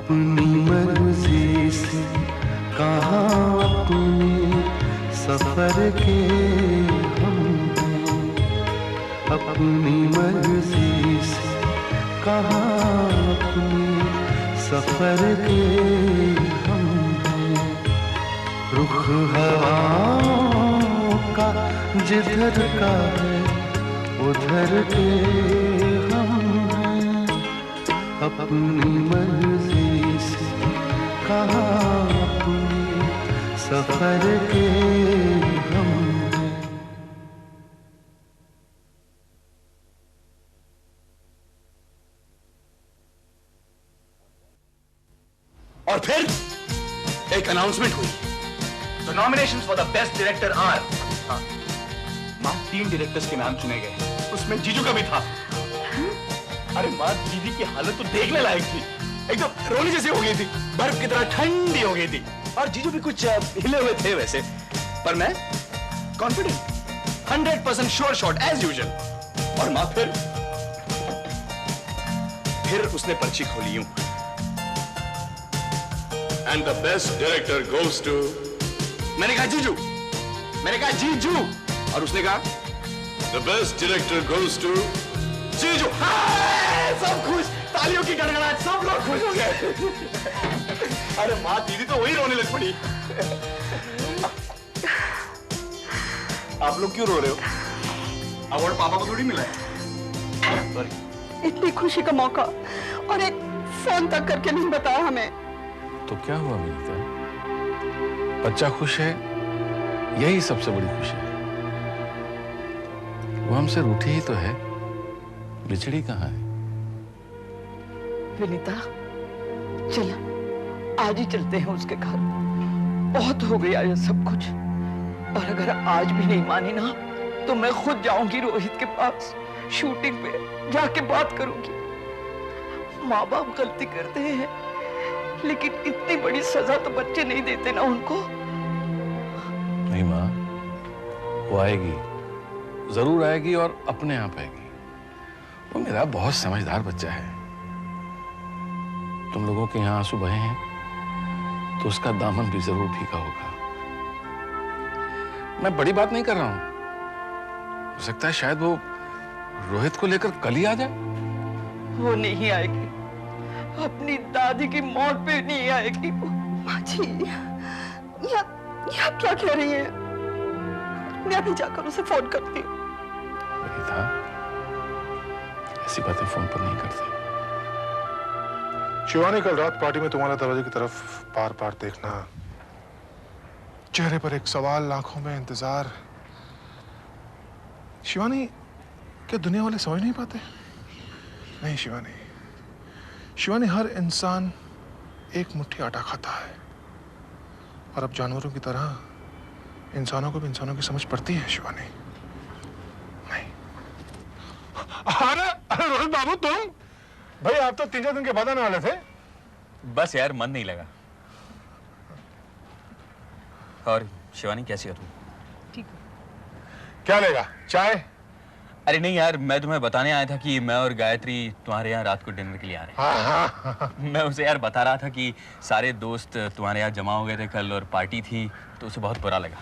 अपनी मर्जी से कहाँ अपने सफर के हम हैं, अपनी मर्जी से कहाँ अपने सफर के हम हैं। रुख हवाओं का जिधर का है उधर के हम हैं, अपनी मर्जी से कहाँ अपने सफर के हम हैं। और फिर एक अनाउंसमेंट हुई। The nominations for the best director are, माँ 3 डायरेक्टर्स के नाम चुने गए, उसमें जीजू का भी था। अरे माँ, दीदी की हालत तो देखने लायक थी, एकदम रोनी जैसी हो गई थी, बर्फ की तरह ठंडी हो गई थी, और जीजू भी कुछ हिले हुए थे वैसे, पर मैं confident, 100% sure shot as usual. और माँ फिर उसने पर्ची खोली यूं, and the best director goes to, मैंने कहा जीजू, मैंने कहा जीजू, और उसने कहा द बेस्ट डायरेक्टर गोज टू जीजू। सब खुश, तालियों की गड़गड़ाहट, सब लोग खुश हो गए। अरे माँ, दीदी तो वही रोने लग पड़ी। आप लोग क्यों रो रहे हो? अवार्ड पापा को थोड़ी मिला है। सॉरी। इतनी खुशी का मौका और एक फोन तक करके नहीं बताया हमें। तो क्या हुआ विनीता? बच्चा खुश है, यही सबसे बड़ी खुशी है। वो हमसे रूठी ही तो है, बिछड़ी कहाँ है? विनीता, चल आज ही चलते हैं उसके घर। बहुत हो गया ये सब कुछ, और अगर आज भी नहीं मानी ना तो मैं खुद जाऊंगी रोहित के पास, शूटिंग पे जाके बात करूंगी। माँ बाप गलती करते हैं, लेकिन इतनी बड़ी सजा तो बच्चे नहीं देते ना उनको। नहीं माँ, वो आएगी, जरूर आएगी और अपने आप आएगी। वो मेरा बहुत समझदार बच्चा है। तुम लोगों के यहाँ आंसू बहे हैं तो उसका दामन भी जरूर भीगा होगा। मैं बड़ी बात नहीं कर रहा हूं, हो सकता है शायद वो रोहित को लेकर कल ही आ जाए। वो नहीं आएगी, अपनी दादी की मौत पे नहीं आएगी। माँ जी, आप क्या कह रही हैं? मैं अभी जाकर उसे फोन करती हूँ। वनीता, ऐसी बातें फोन पर नहीं करते। शिवानी, कल रात पार्टी में तुम्हारे दरवाजे की तरफ बार बार देखना, चेहरे पर एक सवाल, आंखों में इंतजार। शिवानी, क्या दुनिया वाले समझ नहीं पाते? नहीं शिवानी, शिवानी, हर इंसान एक मुट्ठी आटा खाता है, और अब जानवरों की तरह इंसानों को भी इंसानों की समझ पड़ती है शिवानी। नहीं। अरे रोहित बाबू, तुम? भाई आप तो 3-4 दिन के बाद आने वाले थे। बस यार, मन नहीं लगा। और शिवानी, कैसी हो तुम? ठीक है। क्या लेगा, चाय? अरे नहीं यार, मैं तुम्हें बताने आया था कि मैं और गायत्री तुम्हारे यहाँ रात को डिनर के लिए आ रहे हैं। हाँ। मैं उसे यार बता रहा था कि सारे दोस्त तुम्हारे यहाँ जमा हो गए थे कल, और पार्टी थी, तो उसे बहुत बुरा लगा।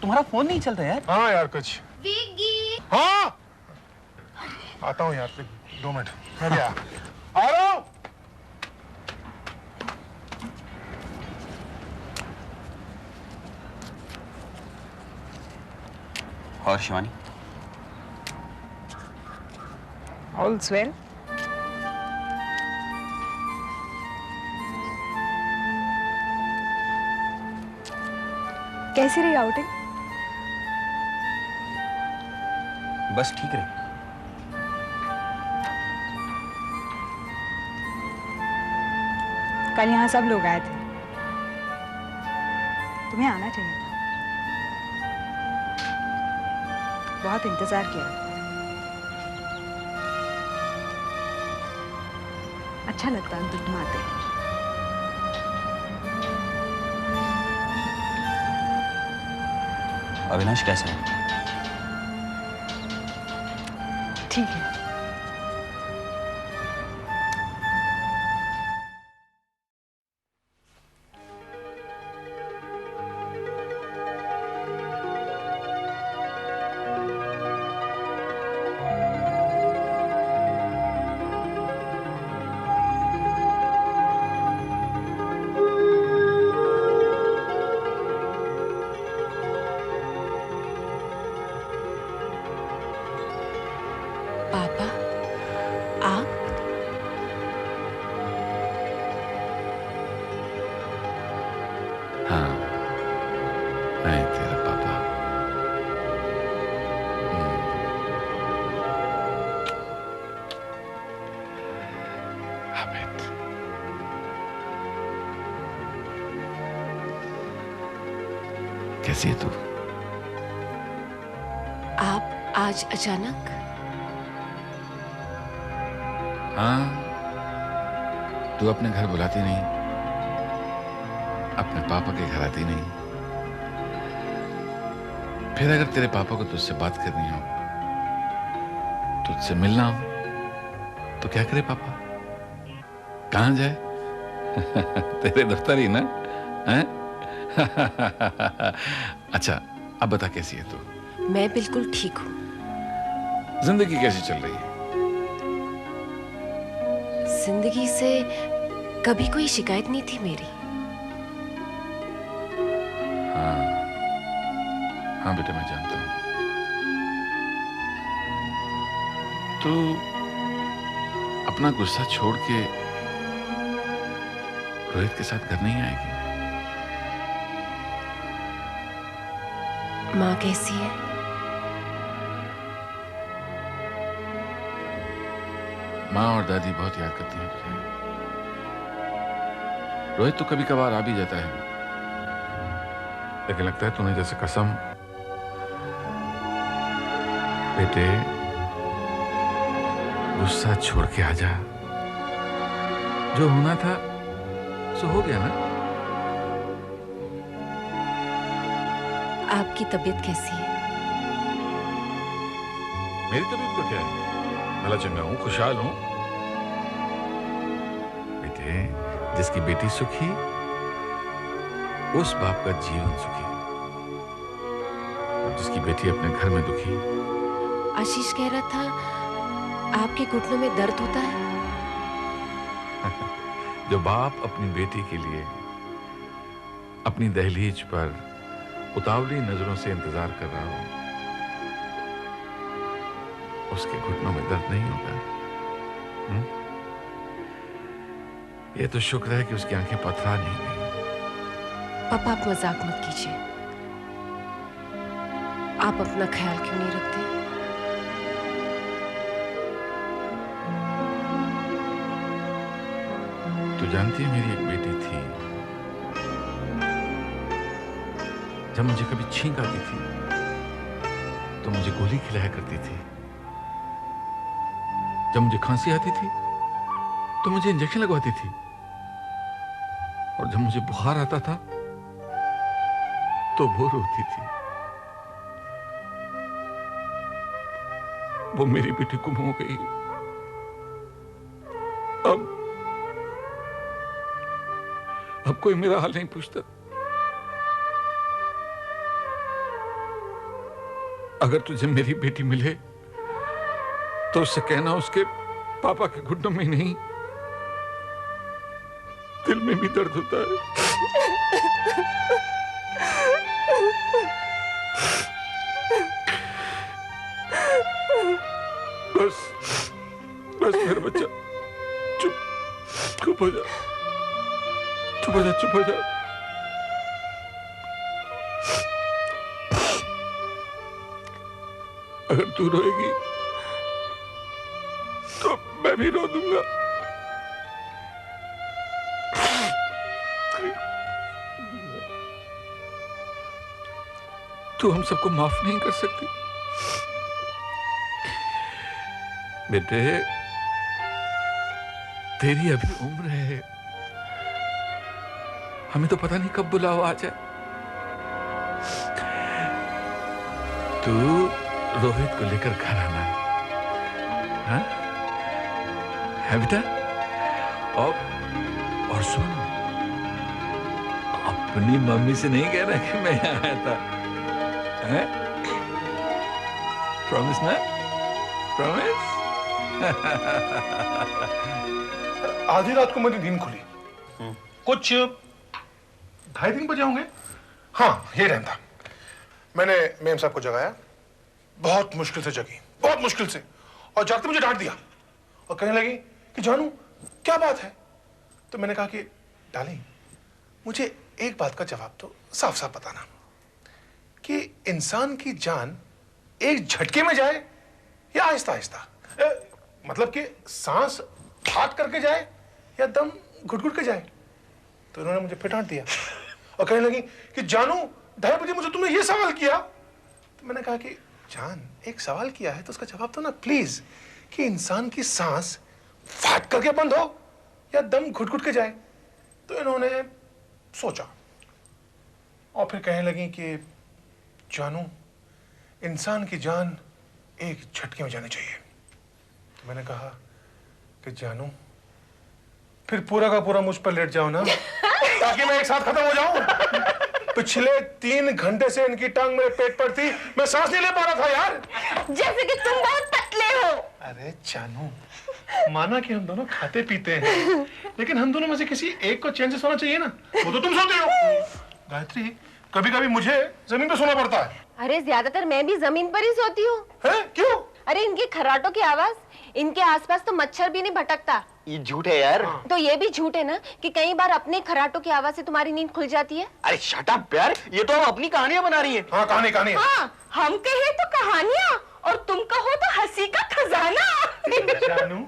तुम्हारा फोन नहीं चलता यार? हाँ यार, कुछ। हाँ, आता हूँ यार, 2 मिनट, मैं भी आ रहा हूँ। और शिवानी? All's well. कैसी रही आउटिंग? बस ठीक रही। कल यहाँ सब लोग आए थे, तुम्हें आना चाहिए था। बहुत इंतजार किया। अच्छा लगता है तुम आते। अविनाश कैसा है? ठीक है। हाँ, मैं तेरा पापा। हामिद, कैसी है तू? आप आज अचानक? हाँ, तू अपने घर बुलाती नहीं, अपने पापा के घर आती नहीं। फिर अगर तेरे पापा को तुझसे बात करनी हो, तुझसे मिलना हो, तो क्या करे पापा? कहाँ जाए? तेरे दफ्तर ही ना? हैं? अच्छा, अब बता कैसी है तू? मैं बिल्कुल ठीक हूँ। जिंदगी कैसी चल रही है? जिंदगी से कभी कोई शिकायत नहीं थी मेरी। हाँ, हाँ बेटा, मैं जानता हूँ। तू अपना गुस्सा छोड़ के रोहित के साथ घर नहीं आएगी? माँ कैसी है? माँ और दादी बहुत याद करती हैं तुझे। रोहित तो कभी कभार आ भी जाता है, लेकिन लगता है तूने जैसे कसम। बेटे, गुस्सा छोड़ के आ जा। जो होना था सो हो गया ना। आपकी तबीयत कैसी है? मेरी तबीयत को क्या है? भला चंगा हूं, खुशहाल हूं। बेटे, जिसकी बेटी सुखी, उस बाप का जीवन सुखी। और जिसकी बेटी अपने घर में दुखी। आशीष कह रहा था आपके घुटनों में दर्द होता है। जो बाप अपनी बेटी के लिए अपनी दहलीज पर उतावली नजरों से इंतजार कर रहा हो, उसके घुटनों में दर्द नहीं होगा। ये तो शुक्र है कि उसकी आंखें पथरा नहीं गई। पापा, आप मजाक मत कीजिए। आप अपना ख्याल क्यों नहीं रखते? तू जानती है, मेरी एक बेटी थी। जब मुझे कभी छींक आती थी तो मुझे गोली खिलाया करती थी। जब मुझे खांसी आती थी तो मुझे इंजेक्शन लगवाती थी। और जब मुझे बुखार आता था तो वो रोती थी। वो मेरी बेटी गुम हो गई। अब कोई मेरा हाल नहीं पूछता। अगर तुझे मेरी बेटी मिले तो उससे कहना उसके पापा के घुटनों में नहीं, दिल में भी दर्द होता है। बस बस मेरा बच्चा, चुप हो जा, चुप हो जा, चुप हो जा। अगर तू रोएगी तो मैं भी रो दूंगा। तू हम सबको माफ नहीं कर सकती। बेटे, तेरी अभी उम्र है, हमें तो पता नहीं कब बुलाओ आ जाए। तू रोहित को लेकर घर आना, हाँ? है बेटा? और सुन, अपनी मम्मी से नहीं कह रहा कि मैं यहाँ आया था, हैं? प्रॉमिस ना? प्रॉमिस? आधी रात को मेरी नींद खुली, कुछ 2:30 बजे होंगे। हाँ, ये रहता। मैंने मेम साहब को जगाया, बहुत मुश्किल से जगी, बहुत मुश्किल से, और जागते मुझे डांट दिया और कहने लगी कि जानू क्या बात है। तो मैंने कहा कि डार्लिंग, मुझे एक बात का जवाब तो साफ साफ बताना कि इंसान की जान एक झटके में जाए या आहिस्ता आहिस्ता, मतलब कि सांस फाट करके जाए या दम घुट-घुट के जाए। तो इन्होंने मुझे फिर डांट दिया और कहने लगी कि जानू 2:30 बजे मुझे तुमने ये सवाल किया। तो मैंने कहा कि जान, एक सवाल किया है तो उसका जवाब दो ना प्लीज, कि इंसान की सांस फाट करके बंद हो या दम घुट-घुट के जाए। तो इन्होंने सोचा और फिर कहने लगी कि जानू, इंसान की जान एक झटके में जानी चाहिए। तो मैंने कहा कि जानू, फिर पूरा का पूरा मुझ पर लेट जाओ ना, ताकि मैं एक साथ खत्म हो जाऊं। पिछले 3 घंटे से इनकी टांग मेरे पेट पर थी, मैं सांस नहीं ले पा रहा था यार। जैसे कि तुम बहुत पतले हो। अरे जानू, माना कि हम दोनों खाते पीते हैं, लेकिन हम दोनों में से किसी एक को चैन से सोना चाहिए ना। वो तो तुम सोते हो। गायत्री, कभी कभी मुझे जमीन पर सोना पड़ता है। अरे ज्यादातर मैं भी जमीन पर ही सोती हूँ। क्यों? अरे इनके खर्राटों की आवाज, इनके आसपास तो मच्छर भी नहीं भटकता। ये झूठ है यार। तो ये भी झूठ है ना कि कई बार अपने खर्राटों की आवाज से तुम्हारी नींद खुल जाती है। अरे शट अप यार, ये तो हम अपनी कहानियां बना रही है। हाँ, कहानी है। हाँ, हम कहे तो कहानियां और तुम कहो तो हंसी का खजाना। जानू,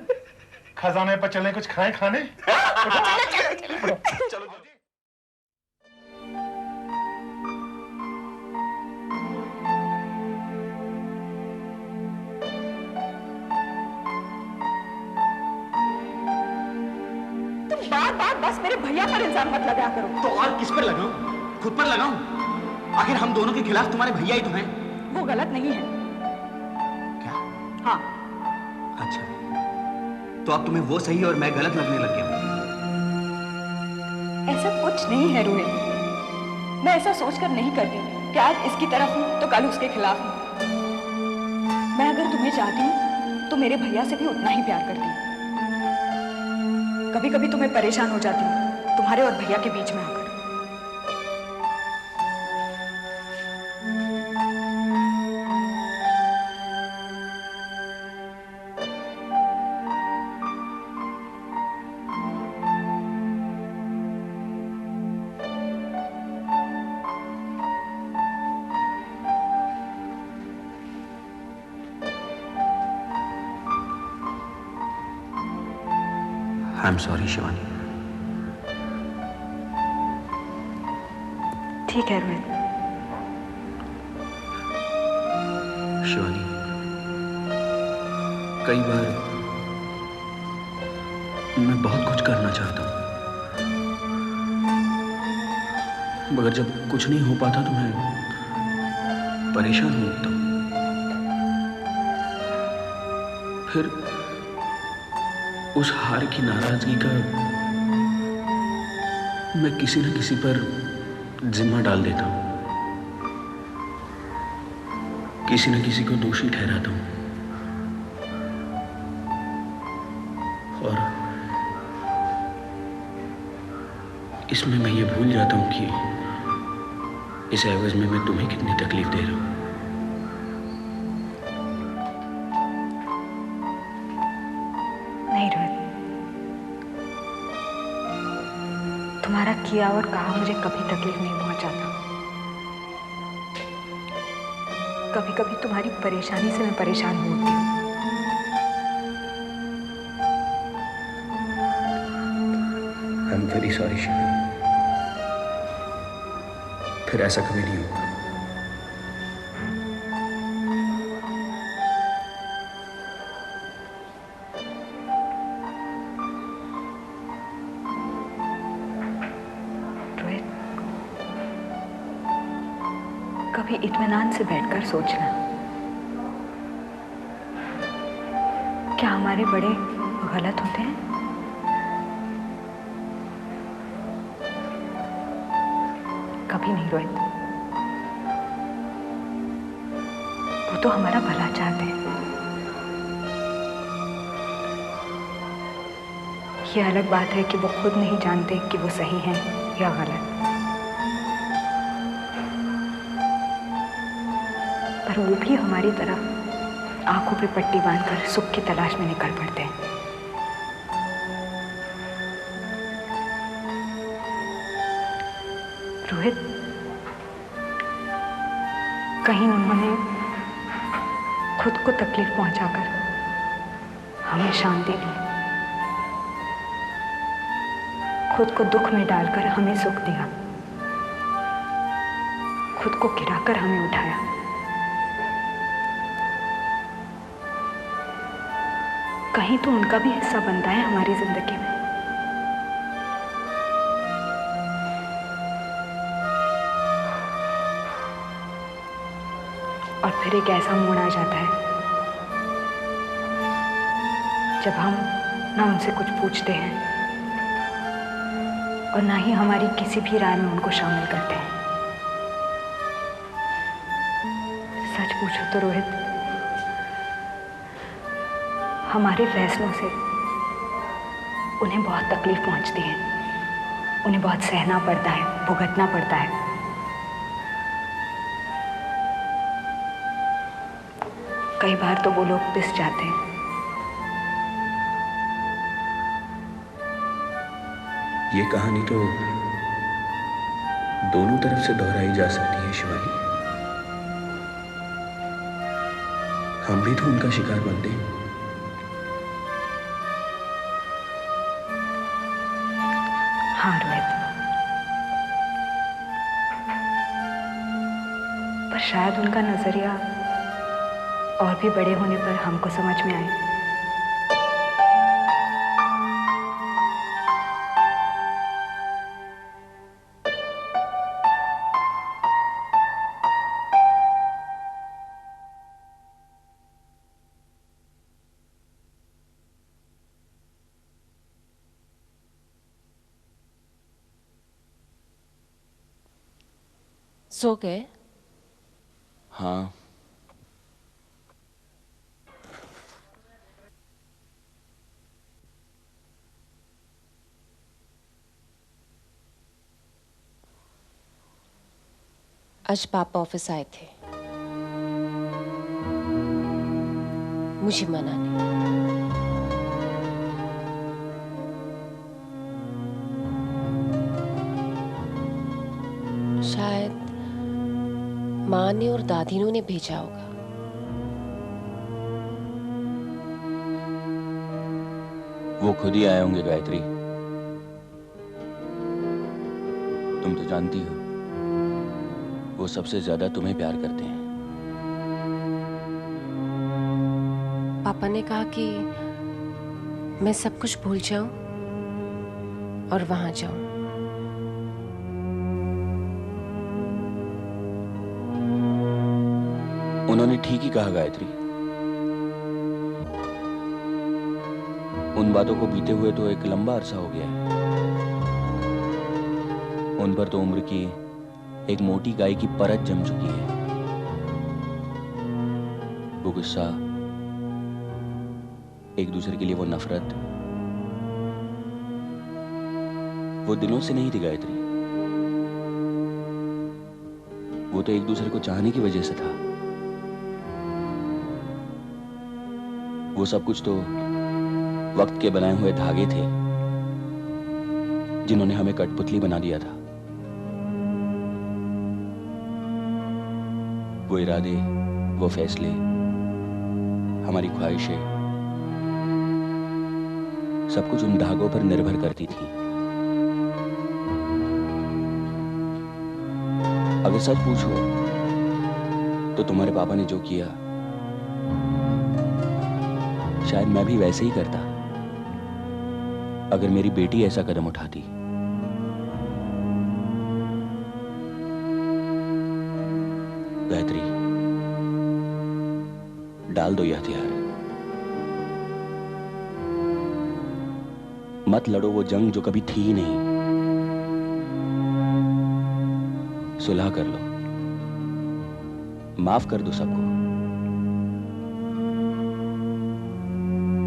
खजाने पर चले कुछ खाएं खाने। चलो बार बस मेरे भैया पर इल्जाम मत लगाया करो। तो और किस पर लगाऊं? खुद पर लगाऊं? आखिर हम दोनों के खिलाफ तुम्हारे भैया ही तो हैं। वो गलत नहीं है। क्या? हाँ। अच्छा, तो अब तुम्हें वो सही और मैं गलत लगने लग गया। ऐसा कुछ नहीं है रोहित, मैं ऐसा सोचकर नहीं करती कि आज इसकी तरफ हूँ तो कल उसके खिलाफ हूँ। मैं अगर तुम्हें चाहती हूँ तो मेरे भैया से भी उतना ही प्यार करती हूँ। कभी कभी तुम्हें परेशान हो जाती हूँ तुम्हारे और भैया के बीच में आकर। I am sorry Shivani. ठीक है रोहित। शिवानी, कई बार मैं बहुत कुछ करना चाहता हूँ, मगर जब कुछ नहीं हो पाता तो मैं परेशान हो जाता हूँ। फिर उस हार की नाराजगी का मैं किसी न किसी पर जिम्मा डाल देता हूं, किसी न किसी को दोषी ठहराता हूं और इसमें मैं ये भूल जाता हूं कि इस एवज में मैं तुम्हें कितनी तकलीफ दे रहा हूं। नहीं रोहित, तुम्हारा किया और कहा मुझे कभी तकलीफ नहीं पहुंचाता। कभी कभी तुम्हारी परेशानी से मैं परेशान होती हूँ। I am very sorry Shivani, फिर ऐसा कभी नहीं होगा। कभी इत्मीनान से बैठकर सोचना, क्या हमारे बड़े गलत होते हैं? कभी नहीं रोहित, वो तो हमारा भला चाहते हैं। ये अलग बात है कि वो खुद नहीं जानते कि वो सही हैं या गलत, पर वो भी हमारी तरह आंखों पे पट्टी बांधकर सुख की तलाश में निकल पड़ते हैं। रोहित, कहीं उन्होंने खुद को तकलीफ पहुंचाकर हमें शांति दी, खुद को दुख में डालकर हमें सुख दिया, खुद को गिराकर हमें उठाया। कहीं तो उनका भी हिस्सा बनता है हमारी जिंदगी में। और फिर एक ऐसा मोड़ आ जाता है जब हम ना उनसे कुछ पूछते हैं और ना ही हमारी किसी भी राय में उनको शामिल करते हैं। सच पूछो तो रोहित, हमारे फैसलों से उन्हें बहुत तकलीफ पहुंचती है, उन्हें बहुत सहना पड़ता है, भुगतना पड़ता है। कई बार तो वो लोग पिस जाते हैं। ये कहानी तो दोनों तरफ से दोहराई जा सकती है शिवानी। हम भी तो उनका शिकार बनते हैं। हाँ रोहित, पर शायद उनका नजरिया और भी बड़े होने पर हमको समझ में आए। सो गए? हाँ, आज पापा ऑफिस आए थे, मुझे मनाने। शायद माँ ने और दादिनों ने भेजा होगा। वो खुद ही आए होंगे गायत्री। तुम तो जानती हो वो सबसे ज्यादा तुम्हें प्यार करते हैं। पापा ने कहा कि मैं सब कुछ भूल जाऊं और वहां जाऊं। उन्होंने ठीक ही कहा गायत्री। उन बातों को बीते हुए तो एक लंबा अरसा हो गया है। उन पर तो उम्र की एक मोटी गाय की परत जम चुकी है। वो गुस्सा, एक दूसरे के लिए वो नफरत, वो दिनों से नहीं थी गायत्री। वो तो एक दूसरे को चाहने की वजह से था। वो सब कुछ तो वक्त के बनाए हुए धागे थे जिन्होंने हमें कठपुतली बना दिया था। वो इरादे, वो फैसले, हमारी ख्वाहिशें, सब कुछ उन धागों पर निर्भर करती थी। अगर सच पूछो तो तुम्हारे पापा ने जो किया शायद मैं भी वैसे ही करता अगर मेरी बेटी ऐसा कदम उठाती। गायत्री, डाल दो यह हथियार। मत लड़ो वो जंग जो कभी थी ही नहीं। सुलह कर लो, माफ कर दो सबको।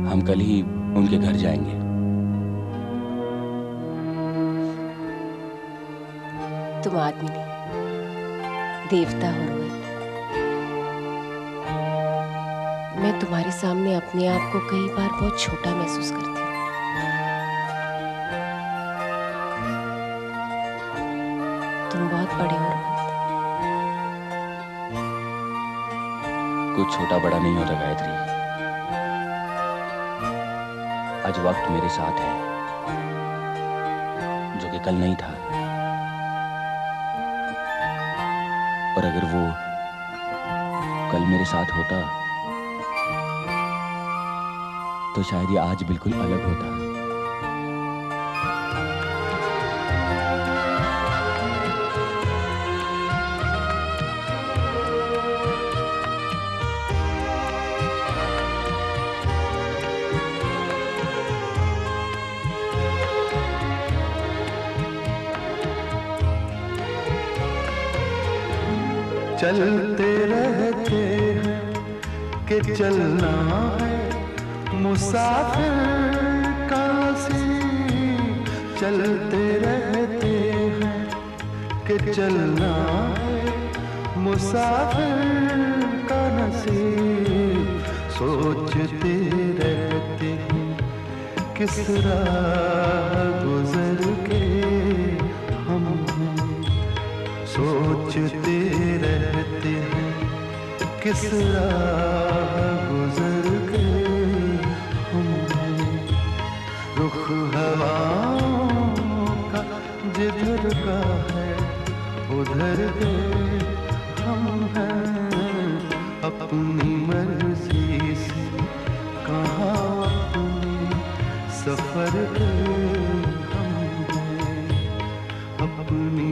हम कल ही उनके घर जाएंगे। तुम आदमी नहीं, देवता हो रोहित। मैं तुम्हारे सामने अपने आप को कई बार बहुत छोटा महसूस करती हूँ। तुम बहुत बड़े हो रोहित। कुछ छोटा बड़ा नहीं होता गायत्री। आज वक्त मेरे साथ है जो कि कल नहीं था, और अगर वो कल मेरे साथ होता तो शायद ये आज बिल्कुल अलग होता। चलते रहते हैं कि चलना है मुसाफिर का नसीब। चलते रहते हैं कि चलना है मुसाफिर का नसीब। सोचते रहते हैं किस राह गुजर के हम सोचते रहते हैं किस राह गुजर के हम रुख हवाओं का जिधर का है उधर के हम हैं। अपनी मर्जी से कहाँ अपने सफर के हम हैं। अपनी